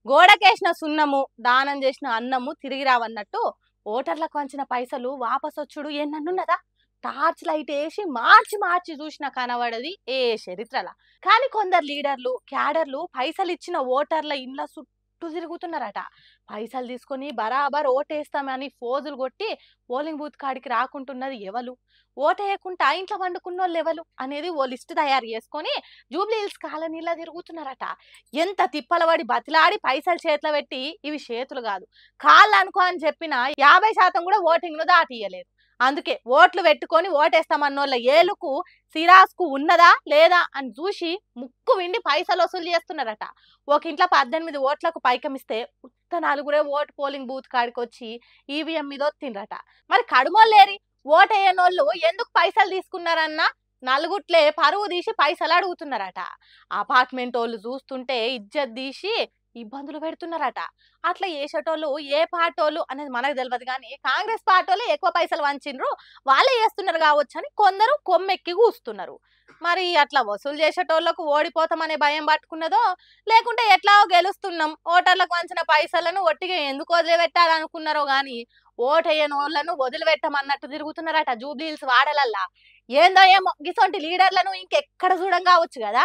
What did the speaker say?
గోడకేసిన సున్నము దానం చేసిన అన్నము తిరిగి రావన్నట్టు ఓటర్లకు వంచిన పైసలు వాపసొచ్చుడు ఏనన్నున్నదా? టార్చ్ లైట్ వేసి మార్చి మార్చి చూసిన కనబడది ఏ చరిత్రలా. కానీ కొందరు లీడర్లు క్యాడర్లు పైసలు ఇచ్చిన ఓటర్ల ఇండ్ల చుట్టూ తిరుగుతున్నారట. పైసలు తీసుకొని బరాబర్ ఓటేస్తామని ఫోజులు కొట్టి పోలింగ్ బూత్ కాడికి రాకుంటున్నది ఎవలు, ఓటేయకుండా ఇంట్లో వండుకున్నోళ్ళు ఎవలు అనేది ఓ లిస్ట్ తయారు చేసుకొని జూబ్లీ హిల్స్ కాలనీలా తిరుగుతున్నారట. ఎంత తిప్పలబడి బతిలాడి పైసలు చేతిలో పెట్టి ఇవి చేతులు కాదు కాళ్ళు అనుకో అని చెప్పిన 50% కూడా ఓటింగ్ ను దాటియలేదు. అందుకే ఓట్లు పెట్టుకొని ఓటేస్తామన్నోళ్ళ ఏలుకు సిరాస్కు ఉన్నదా లేదా అని చూసి ముక్కు విండి పైసలు వసూలు చేస్తున్నారట. ఒక ఇంట్లో 18 ఓట్లకు పైకమిస్తే ఉత్త నలుగురే ఓటు పోలింగ్ బూత్ కాడికి వచ్చి ఈవీఎం మీద ఒత్తిండ్రట. మరి కడుమోళ్ళేరి ఓటేయనోళ్ళు ఎందుకు పైసలు తీసుకున్నారన్న నలుగుట్లే పరువు తీసి పైసలు అడుగుతున్నారట. అపార్ట్మెంట్ వాళ్ళు చూస్తుంటే ఇజ్జత్ తీసి ఇబ్బందులు పెడుతున్నారట. అట్లా చేసేటోళ్ళు ఏ పార్టోళ్ళు అనేది మనకు తెలియదు, కానీ కాంగ్రెస్ పార్టోళ్ళు ఎక్కువ పైసలు వంచిండ్రు వాళ్ళే చేస్తున్నారు కావచ్చు అని కొందరు కొమ్మెక్కి కూస్తున్నారు. మరి అట్లా వసూలు చేసేటోళ్లకు ఓడిపోతామనే భయం పట్టుకున్నదో, లేకుంటే ఎట్లాగో గెలుస్తున్నాం ఓటర్లకు వంచిన పైసలను ఒట్టిగా ఎందుకు వదిలిపెట్టాలనుకున్నారో గాని ఓటేయనోళ్లను వదిలిపెట్టమన్నట్టు తిరుగుతున్నారట జూబ్లీ హిల్స్ వాడలల్లా. ఏందో ఏమో గిసొంటి లీడర్లను ఇంకెక్కడ చూడం కావచ్చు కదా.